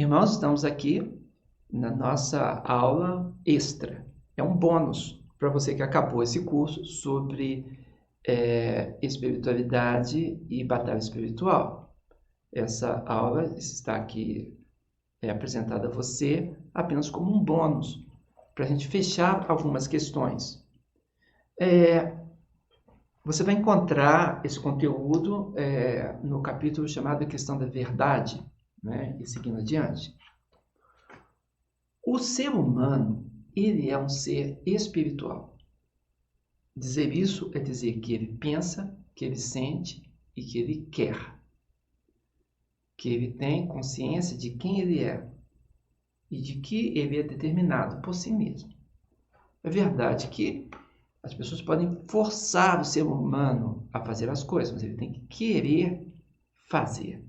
Irmãos, estamos aqui na nossa aula extra. É um bônus para você que acabou esse curso sobre espiritualidade e batalha espiritual. Essa aula está aqui apresentada a você apenas como um bônus para a gente fechar algumas questões. Você vai encontrar esse conteúdo no capítulo chamado Questão da Verdade, né? E seguindo adiante. O ser humano, ele é um ser espiritual. Dizer isso é dizer que ele pensa, que ele sente e que ele quer. Que ele tem consciência de quem ele é e de que ele é determinado por si mesmo. É verdade que as pessoas podem forçar o ser humano a fazer as coisas, mas ele tem que querer fazer.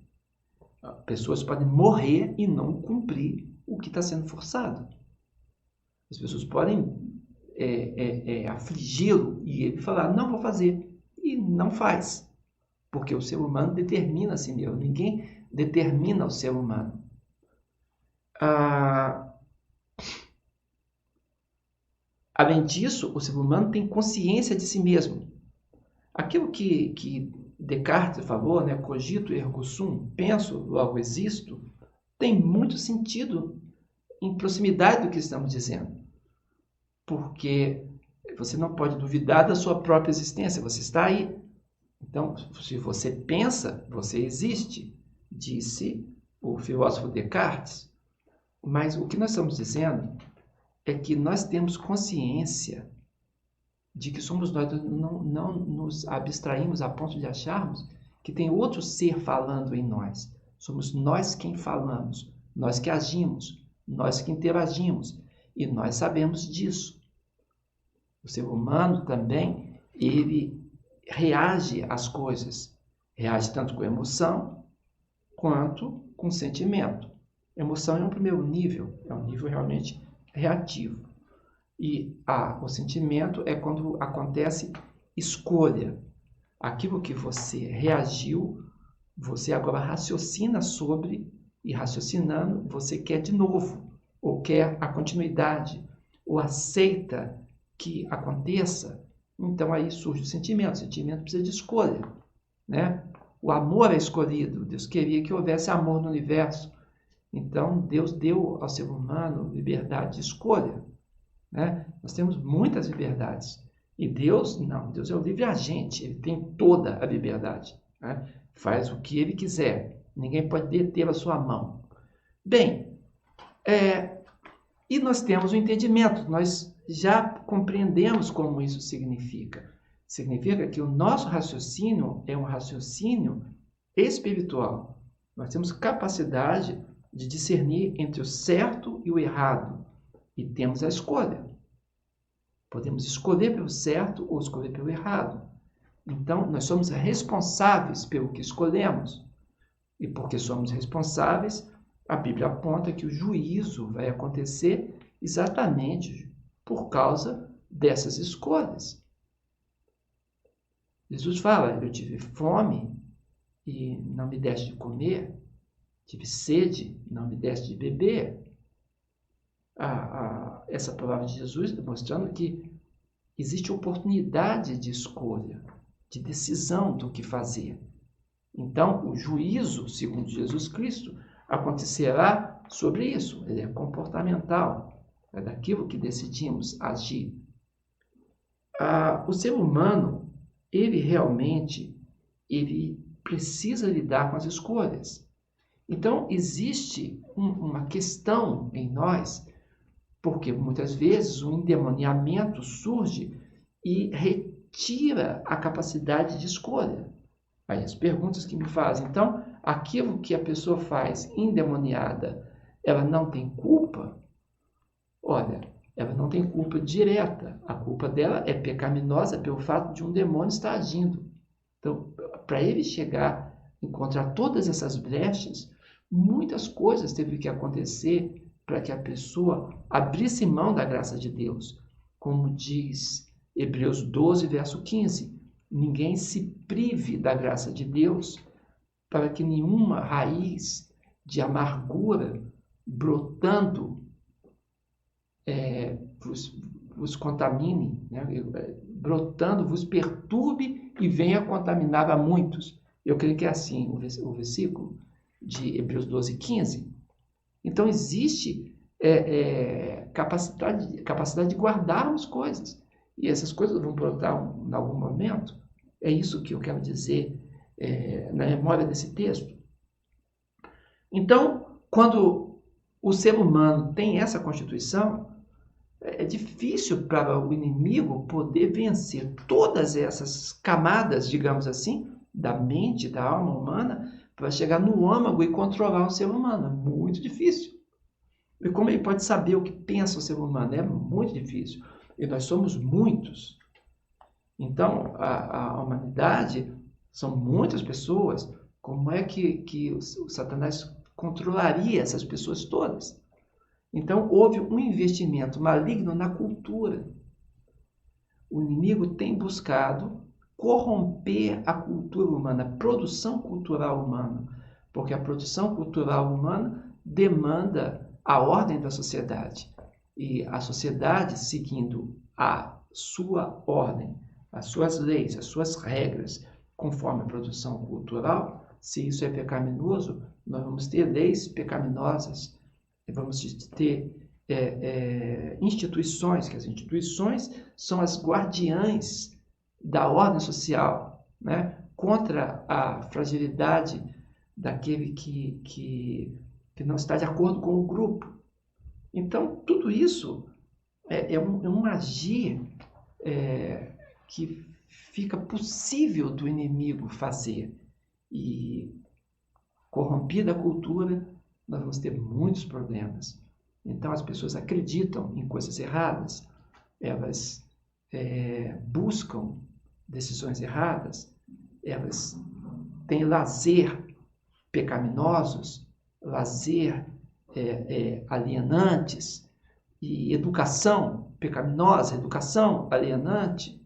Pessoas podem morrer e não cumprir o que está sendo forçado. As pessoas podem afligi-lo e ele falar, não vou fazer, e não faz. Porque o ser humano determina a si mesmo, ninguém determina o ser humano. Além disso, o ser humano tem consciência de si mesmo. Aquilo que Descartes falou, né, cogito ergo sum, penso, logo existo, tem muito sentido em proximidade do que estamos dizendo. Porque você não pode duvidar da sua própria existência, você está aí. Então, se você pensa, você existe, disse o filósofo Descartes. Mas o que nós estamos dizendo é que nós temos consciência de que somos nós, não nos abstraímos a ponto de acharmos que tem outro ser falando em nós. Somos nós quem falamos, nós que agimos, nós que interagimos, e nós sabemos disso. O ser humano também, ele reage às coisas, reage tanto com emoção quanto com sentimento. Emoção é um primeiro nível, é um nível realmente reativo. E o sentimento é quando acontece escolha. Aquilo que você reagiu, você agora raciocina sobre, e raciocinando, você quer de novo, ou quer a continuidade, ou aceita que aconteça. Então aí surge o sentimento. O sentimento precisa de escolha, né? O amor é escolhido. Deus queria que houvesse amor no universo. Então Deus deu ao ser humano liberdade de escolha. Né? Nós temos muitas liberdades. E Deus, não, Deus é o livre agente, ele tem toda a liberdade. Né? Faz o que ele quiser, ninguém pode deter a sua mão. Bem, e nós temos o entendimento, nós já compreendemos como isso significa. Significa que o nosso raciocínio é um raciocínio espiritual. Nós temos capacidade de discernir entre o certo e o errado. E temos a escolha. Podemos escolher pelo certo ou escolher pelo errado. Então, nós somos responsáveis pelo que escolhemos. E porque somos responsáveis, a Bíblia aponta que o juízo vai acontecer exatamente por causa dessas escolhas. Jesus fala, eu tive fome e não me deste de comer, tive sede, não me deste de beber. Essa palavra de Jesus demonstrando que existe oportunidade de escolha, de decisão do que fazer. Então, o juízo, segundo Jesus Cristo, acontecerá sobre isso. Ele é comportamental, é daquilo que decidimos agir. O ser humano, ele realmente precisa lidar com as escolhas. Então, existe uma questão em nós, porque muitas vezes o endemoniamento surge e retira a capacidade de escolha. Aí as perguntas que me fazem, então, aquilo que a pessoa faz endemoniada, ela não tem culpa? Olha, ela não tem culpa direta. A culpa dela é pecaminosa pelo fato de um demônio estar agindo. Então, para ele chegar, encontrar todas essas brechas, muitas coisas teve que acontecer para que a pessoa abrisse mão da graça de Deus. Como diz Hebreus 12, verso 15, ninguém se prive da graça de Deus para que nenhuma raiz de amargura brotando, vos contamine, né? Brotando, vos perturbe e venha contaminar a muitos. Eu creio que é assim o versículo de Hebreus 12, 15. Então, existe capacidade de guardarmos coisas. E essas coisas vão brotar em algum momento. É isso que eu quero dizer na memória desse texto. Então, quando o ser humano tem essa constituição, é difícil para o inimigo poder vencer todas essas camadas, digamos assim, da mente, da alma humana, para chegar no âmago e controlar o ser humano. É muito difícil. E como ele pode saber o que pensa o ser humano? É muito difícil. E nós somos muitos. Então, a humanidade são muitas pessoas. Como é que o Satanás controlaria essas pessoas todas? Então, houve um investimento maligno na cultura. O inimigo tem buscado corromper a cultura humana, a produção cultural humana, porque a produção cultural humana demanda a ordem da sociedade. E a sociedade, seguindo a sua ordem, as suas leis, as suas regras, conforme a produção cultural, se isso é pecaminoso, nós vamos ter leis pecaminosas, vamos ter instituições, que as instituições são as guardiãs da ordem social, né? Contra a fragilidade daquele que não está de acordo com o grupo. Então, tudo isso é um agir que fica possível do inimigo fazer. E corrompida a cultura, nós vamos ter muitos problemas. Então, as pessoas acreditam em coisas erradas, elas buscam decisões erradas, elas têm lazer pecaminosos, lazer alienantes e educação pecaminosa, educação alienante,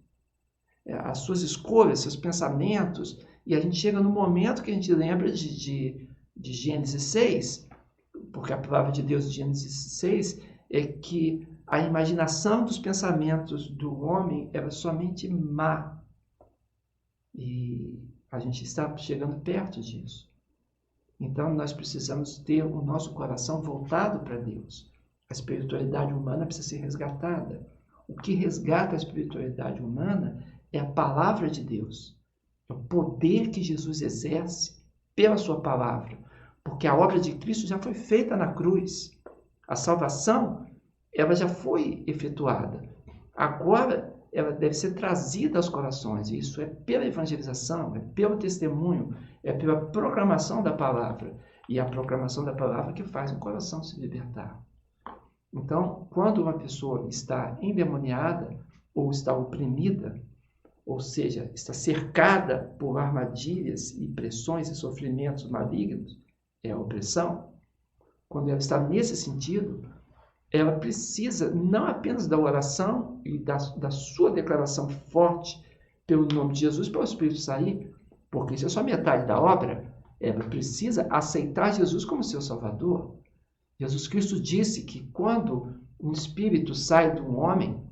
as suas escolhas, seus pensamentos, e a gente chega no momento que a gente lembra de Gênesis 6, porque a palavra de Deus de Gênesis 6 é que a imaginação dos pensamentos do homem era somente má. E a gente está chegando perto disso. Então, nós precisamos ter o nosso coração voltado para Deus. A espiritualidade humana precisa ser resgatada. O que resgata a espiritualidade humana é a palavra de Deus. É o poder que Jesus exerce pela sua palavra. Porque a obra de Cristo já foi feita na cruz. A salvação, ela já foi efetuada. Agora, ela deve ser trazida aos corações. E isso é pela evangelização, é pelo testemunho, é pela proclamação da palavra. E a proclamação da palavra que faz o coração se libertar. Então, quando uma pessoa está endemoniada ou está oprimida, ou seja, está cercada por armadilhas e pressões e sofrimentos malignos, é a opressão. Quando ela está nesse sentido, ela precisa não apenas da oração e da sua declaração forte pelo nome de Jesus para o Espírito sair, porque isso é só metade da obra. Ela precisa aceitar Jesus como seu Salvador. Jesus Cristo disse que quando um espírito sai de um homem,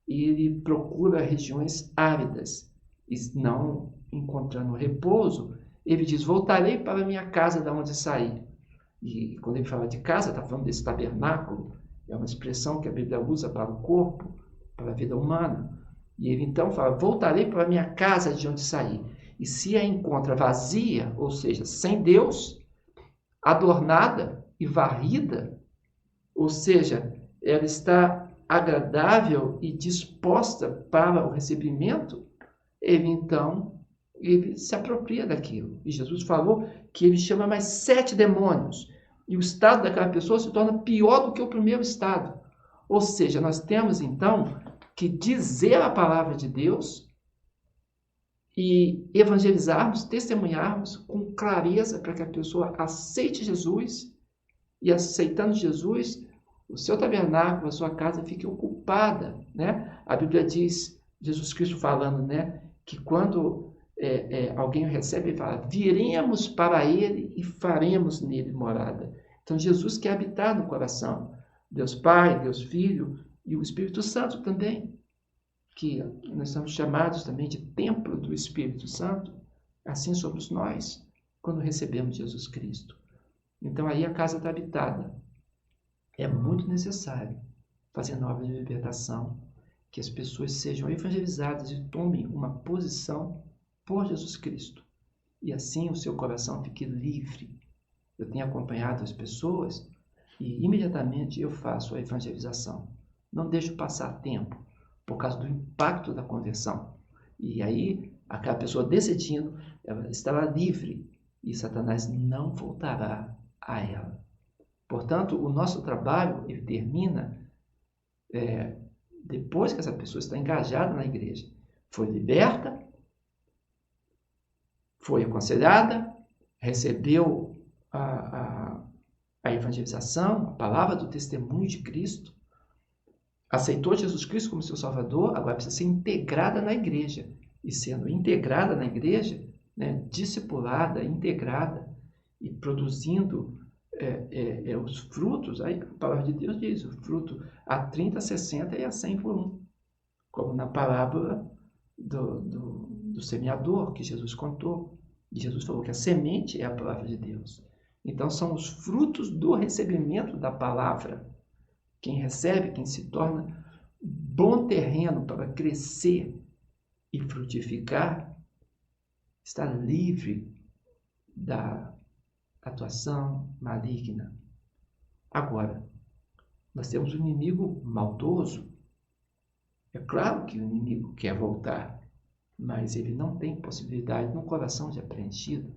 ele procura regiões áridas e não encontrando repouso, ele diz: voltarei para a minha casa da onde saí. E quando ele fala de casa, está falando desse tabernáculo, é uma expressão que a Bíblia usa para o corpo, para a vida humana. E ele então fala: voltarei para a minha casa de onde saí. E se a encontra vazia, ou seja, sem Deus, adornada e varrida, ou seja, ela está agradável e disposta para o recebimento, ele se apropria daquilo. E Jesus falou que ele chama mais 7 demônios. E o estado daquela pessoa se torna pior do que o primeiro estado. Ou seja, nós temos então que dizer a palavra de Deus e evangelizarmos, testemunharmos com clareza para que a pessoa aceite Jesus e, aceitando Jesus, o seu tabernáculo, a sua casa fique ocupada, né? A Bíblia diz, Jesus Cristo falando, né, que quando alguém o recebe, ele fala: viremos para ele e faremos nele morada. Então, Jesus quer habitar no coração. Deus Pai, Deus Filho e o Espírito Santo também, que nós somos chamados também de templo do Espírito Santo. Assim somos nós, quando recebemos Jesus Cristo. Então, aí a casa está habitada. É muito necessário fazer obra de libertação, que as pessoas sejam evangelizadas e tomem uma posição por Jesus Cristo. E assim o seu coração fique livre. Eu tenho acompanhado as pessoas e imediatamente eu faço a evangelização. Não deixo passar tempo por causa do impacto da conversão. E aí, aquela pessoa decidindo, ela estará livre e Satanás não voltará a ela. Portanto, o nosso trabalho ele termina depois que essa pessoa está engajada na igreja. Foi liberta, foi aconselhada, recebeu a evangelização, a palavra do testemunho de Cristo, aceitou Jesus Cristo como seu Salvador, agora precisa ser integrada na igreja. E sendo integrada na igreja, né, discipulada, integrada e produzindo os frutos, aí a palavra de Deus diz, o fruto a 30, a 60 e a 100 por um. Como na parábola do semeador que Jesus contou. E Jesus falou que a semente é a palavra de Deus. Então são os frutos do recebimento da palavra. Quem recebe, quem se torna bom terreno para crescer e frutificar, está livre da atuação maligna. Agora, nós temos um inimigo maldoso. É claro que o inimigo quer voltar, mas ele não tem possibilidade no coração de apreensivo.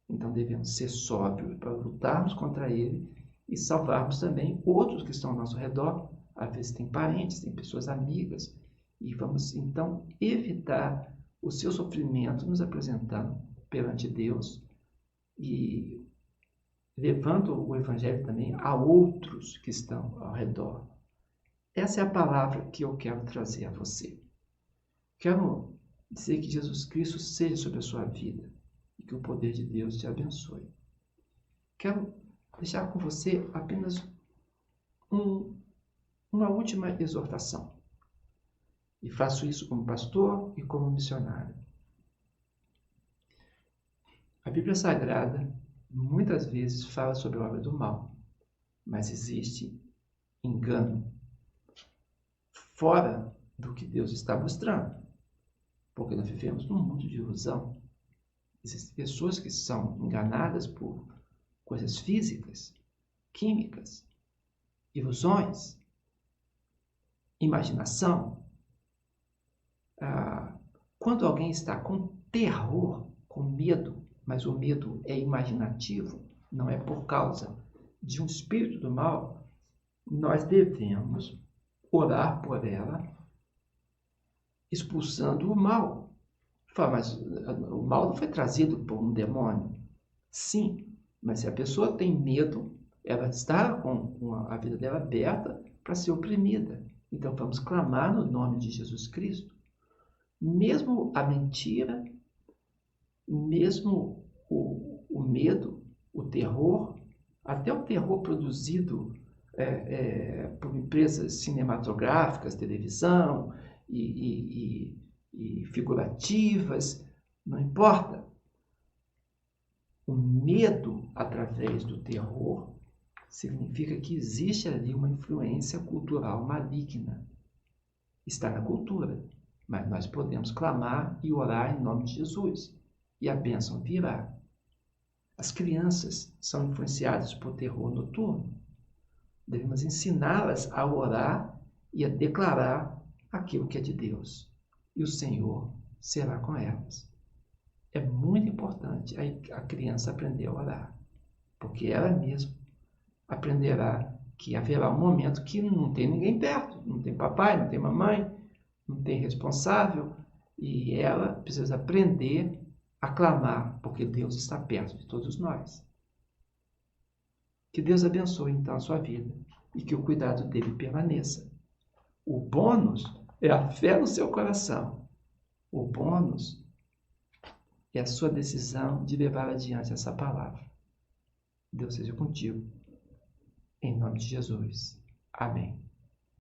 Então devemos ser sóbrios para lutarmos contra ele e salvarmos também outros que estão ao nosso redor. Às vezes tem parentes, tem pessoas amigas, e vamos então evitar o seu sofrimento nos apresentando perante Deus e levando o Evangelho também a outros que estão ao redor. Essa é a palavra que eu quero trazer a você. Quero dizer que Jesus Cristo seja sobre a sua vida e que o poder de Deus te abençoe. Quero deixar com você apenas uma última exortação. E faço isso como pastor e como missionário. A Bíblia Sagrada muitas vezes fala sobre a obra do mal, mas existe engano fora do que Deus está mostrando, porque nós vivemos num mundo de ilusão. Existem pessoas que são enganadas por coisas físicas, químicas, ilusões, imaginação. Quando alguém está com terror, com medo, mas o medo é imaginativo, não é por causa de um espírito do mal, nós devemos orar por ela, expulsando o mal. Fala, mas o mal não foi trazido por um demônio? Sim, mas se a pessoa tem medo, ela está com a vida dela aberta para ser oprimida. Então vamos clamar no nome de Jesus Cristo. Mesmo a mentira, mesmo o medo, o terror, até o terror produzido por empresas cinematográficas, televisão e figurativas, não importa. O medo através do terror significa que existe ali uma influência cultural maligna. Está na cultura, mas nós podemos clamar e orar em nome de Jesus, e a bênção virá. As crianças são influenciadas por terror noturno. Devemos ensiná-las a orar e a declarar aquilo que é de Deus, e o Senhor será com elas. É muito importante a criança aprender a orar, porque ela mesma aprenderá que haverá um momento que não tem ninguém perto, não tem papai, não tem mamãe, não tem responsável, e ela precisa aprender a clamar, porque Deus está perto de todos nós. Que Deus abençoe então a sua vida e que o cuidado dele permaneça. O bônus é a fé no seu coração. O bônus é a sua decisão de levar adiante essa palavra. Deus seja contigo. nome de Jesus. Amém.